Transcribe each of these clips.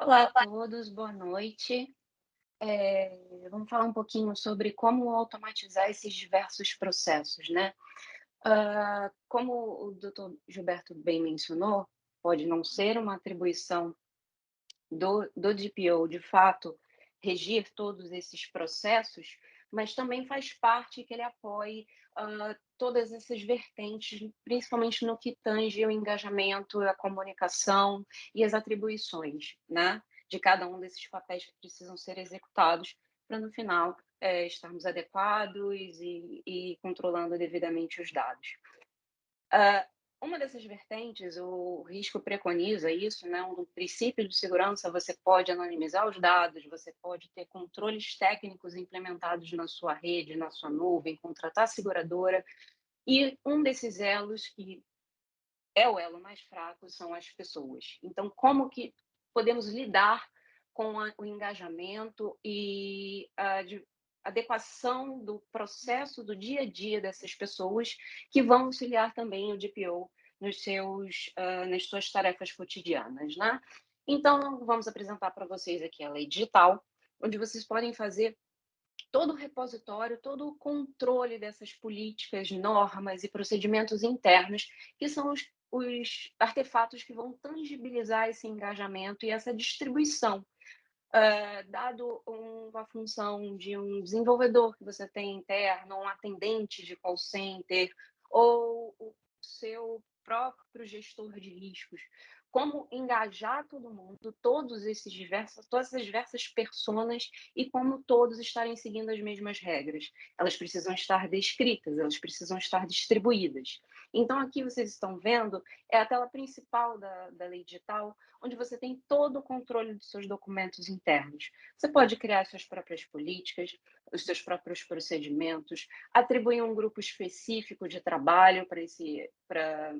Olá a todos, boa noite. Vamos falar um pouquinho sobre como automatizar esses diversos processos, né? Como o doutor Gilberto bem mencionou, pode não ser uma atribuição do DPO, de fato, regir todos esses processos, mas também faz parte que ele apoie todas essas vertentes, principalmente no que tange o engajamento, a comunicação e as atribuições, né, de cada um desses papéis que precisam ser executados para, no final, estarmos adequados e controlando devidamente os dados. Ah, uma dessas vertentes, o risco preconiza isso, né, um princípio de segurança, você pode anonimizar os dados, você pode ter controles técnicos implementados na sua rede, na sua nuvem, contratar seguradora, e um desses elos, que é o elo mais fraco, são as pessoas. Então, como que podemos lidar com o engajamento e adequação do processo do dia a dia dessas pessoas que vão auxiliar também o DPO nas suas tarefas cotidianas, né? Então, vamos apresentar para vocês aqui a lei digital, onde vocês podem fazer todo o repositório, todo o controle dessas políticas, normas e procedimentos internos, que são os artefatos que vão tangibilizar esse engajamento e essa distribuição. Dado uma função de um desenvolvedor que você tem interno, um atendente de call center, ou o seu próprio gestor de riscos, como engajar todo mundo, todas essas diversas personas e como todos estarem seguindo as mesmas regras. Elas precisam estar descritas, elas precisam estar distribuídas. Então, aqui vocês estão vendo é a tela principal da lei digital, onde você tem todo o controle dos seus documentos internos. Você pode criar suas próprias políticas, os seus próprios procedimentos, atribuir um grupo específico de trabalho para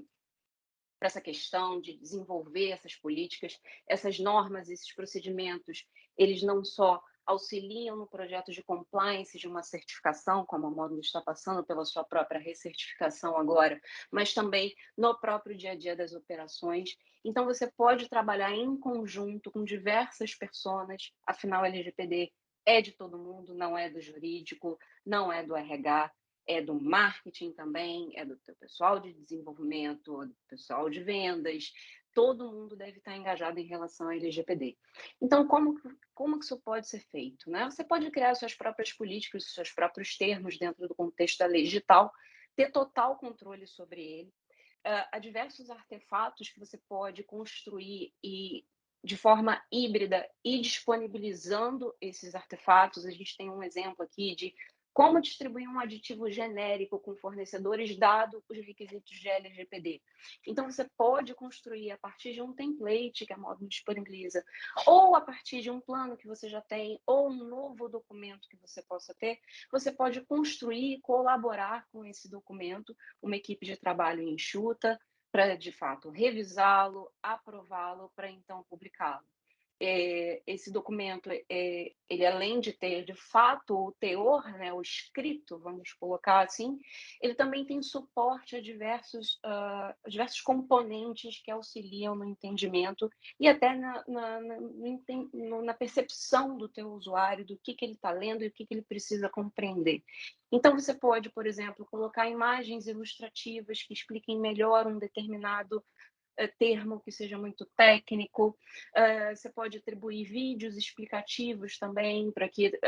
essa questão de desenvolver essas políticas, essas normas, esses procedimentos, eles não só auxiliam no projeto de compliance de uma certificação, como a Módulo está passando pela sua própria recertificação agora, mas também no próprio dia a dia das operações. Então, você pode trabalhar em conjunto com diversas pessoas, afinal, a LGPD é de todo mundo, não é do jurídico, não é do RH, é do marketing também, é do teu pessoal de desenvolvimento, do pessoal de vendas, todo mundo deve estar engajado em relação à LGPD. Então, como que isso pode ser feito? Né? Você pode criar suas próprias políticas, seus próprios termos dentro do contexto da lei digital, ter total controle sobre ele. Há diversos artefatos que você pode construir e de forma híbrida e disponibilizando esses artefatos. A gente tem um exemplo aqui de como distribuir um aditivo genérico com fornecedores, dado os requisitos de LGPD. Então, você pode construir a partir de um template que a Modum disponibiliza, ou a partir de um plano que você já tem, ou um novo documento que você possa ter, você pode construir e colaborar com esse documento, uma equipe de trabalho enxuta, para, de fato, revisá-lo, aprová-lo, para então publicá-lo. Esse documento, ele além de ter, de fato, o teor, né, o escrito, vamos colocar assim, ele também tem suporte a diversos componentes que auxiliam no entendimento e até na percepção do teu usuário, do que ele está lendo e o que ele precisa compreender. Então, você pode, por exemplo, colocar imagens ilustrativas que expliquem melhor um determinado termo que seja muito técnico. Você pode atribuir vídeos explicativos também para que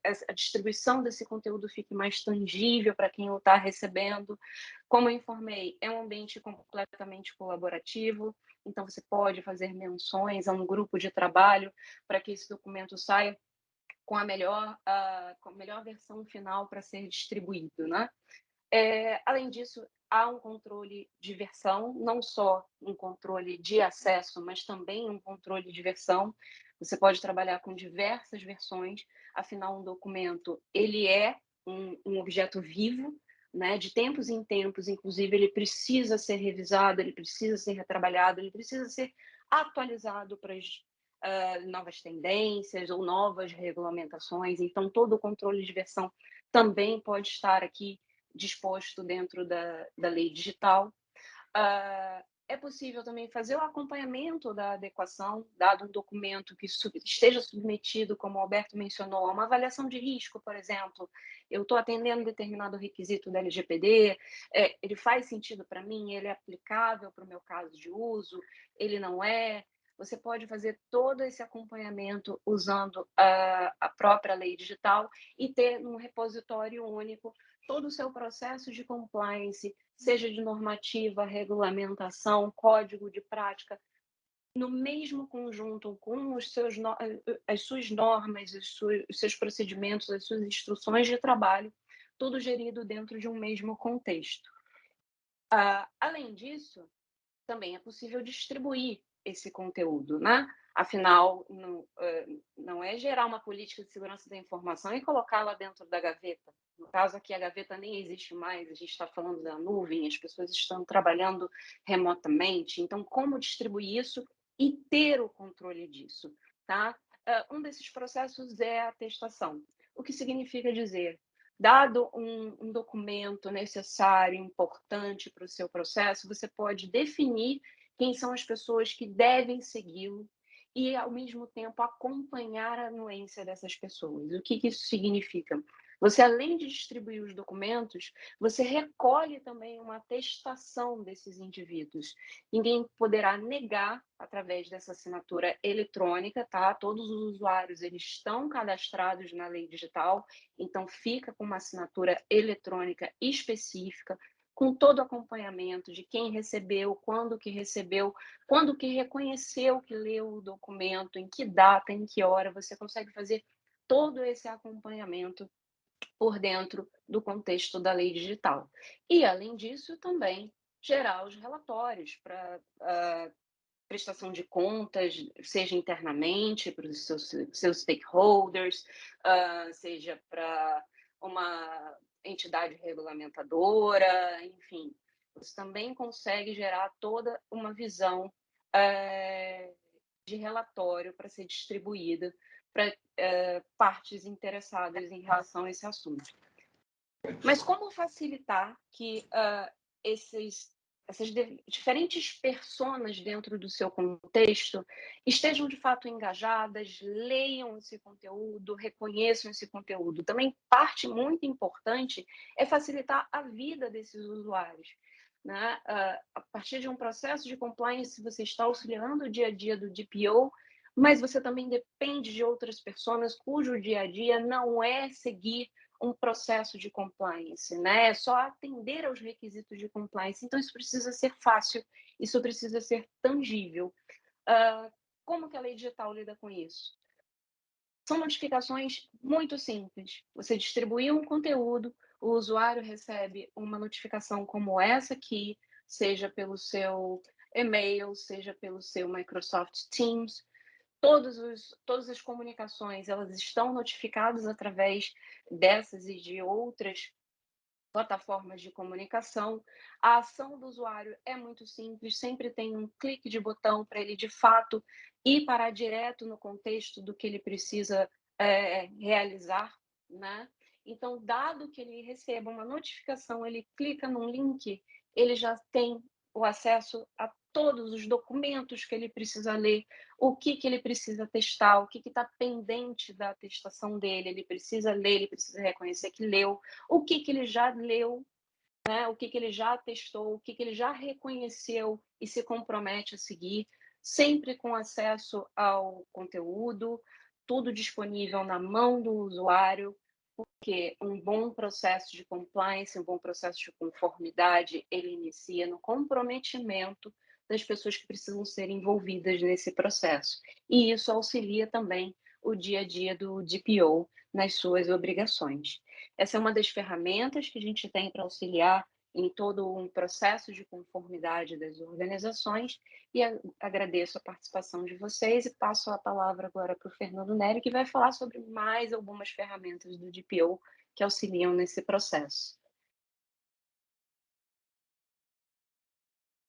a distribuição desse conteúdo fique mais tangível para quem o está recebendo. Como eu informei, é um ambiente completamente colaborativo, então você pode fazer menções a um grupo de trabalho para que esse documento saia com a melhor versão final para ser distribuído, né? Além disso, há um controle de versão, não só um controle de acesso, mas também um controle de versão. Você pode trabalhar com diversas versões, afinal, um documento ele é um objeto vivo, né? De tempos em tempos, inclusive, ele precisa ser revisado, ele precisa ser retrabalhado, ele precisa ser atualizado para as novas tendências ou novas regulamentações. Então, todo o controle de versão também pode estar aqui disposto dentro da lei digital. É possível também fazer o acompanhamento da adequação, dado um documento que esteja submetido, como o Alberto mencionou, a uma avaliação de risco, por exemplo. Eu estou atendendo determinado requisito da LGPD, ele faz sentido para mim, ele é aplicável para o meu caso de uso, ele não é. Você pode fazer todo esse acompanhamento usando a própria lei digital e ter num repositório único todo o seu processo de compliance, seja de normativa, regulamentação, código de prática, no mesmo conjunto com as suas normas, os seus procedimentos, as suas instruções de trabalho, tudo gerido dentro de um mesmo contexto. Além disso, também é possível distribuir esse conteúdo, né? Afinal, não é gerar uma política de segurança da informação e colocá-la dentro da gaveta. No caso aqui, a gaveta nem existe mais, a gente está falando da nuvem, as pessoas estão trabalhando remotamente. Então, como distribuir isso e ter o controle disso, tá? Um desses processos é a atestação. O que significa dizer, dado um documento necessário, importante para o seu processo, você pode definir quem são as pessoas que devem segui-lo e, ao mesmo tempo, acompanhar a anuência dessas pessoas. O que isso significa? Você, além de distribuir os documentos, você recolhe também uma atestação desses indivíduos. Ninguém poderá negar através dessa assinatura eletrônica, tá? Todos os usuários eles estão cadastrados na lei digital, então fica com uma assinatura eletrônica específica, com todo o acompanhamento de quem recebeu, quando que reconheceu que leu o documento, em que data, em que hora, você consegue fazer todo esse acompanhamento por dentro do contexto da lei digital. E, além disso, também gerar os relatórios para prestação de contas, seja internamente para os seus stakeholders, seja para uma entidade regulamentadora, enfim. Você também consegue gerar toda uma visão eh, de relatório para ser distribuída para partes interessadas em relação a esse assunto. Mas como facilitar que essas diferentes personas dentro do seu contexto estejam de fato engajadas, leiam esse conteúdo, reconheçam esse conteúdo? Também parte muito importante é facilitar a vida desses usuários. Né? A partir de um processo de compliance, você está auxiliando o dia a dia do DPO, mas você também depende de outras pessoas cujo dia a dia não é seguir um processo de compliance, né? É só atender aos requisitos de compliance. Então, isso precisa ser fácil, isso precisa ser tangível. Uh, como que a lei digital lida com isso? São notificações muito simples. Você distribui um conteúdo, o usuário recebe uma notificação como essa aqui, seja pelo seu e-mail, seja pelo seu Microsoft Teams, todas as comunicações elas estão notificadas através dessas e de outras plataformas de comunicação. A ação do usuário é muito simples, sempre tem um clique de botão para ele, de fato, ir parar direto no contexto do que ele precisa realizar, né? Então, dado que ele receba uma notificação, ele clica num link, ele já tem o acesso a todos os documentos que ele precisa ler, o que ele precisa testar, o que está pendente da atestação dele, ele precisa ler, ele precisa reconhecer que leu, o que ele já leu, né? O que ele já testou, o que ele já reconheceu e se compromete a seguir, sempre com acesso ao conteúdo, tudo disponível na mão do usuário, porque um bom processo de compliance, um bom processo de conformidade, ele inicia no comprometimento das pessoas que precisam ser envolvidas nesse processo. E isso auxilia também o dia a dia do DPO nas suas obrigações. Essa é uma das ferramentas que a gente tem para auxiliar em todo um processo de conformidade das organizações e agradeço a participação de vocês e passo a palavra agora para o Fernando Nery, que vai falar sobre mais algumas ferramentas do DPO que auxiliam nesse processo.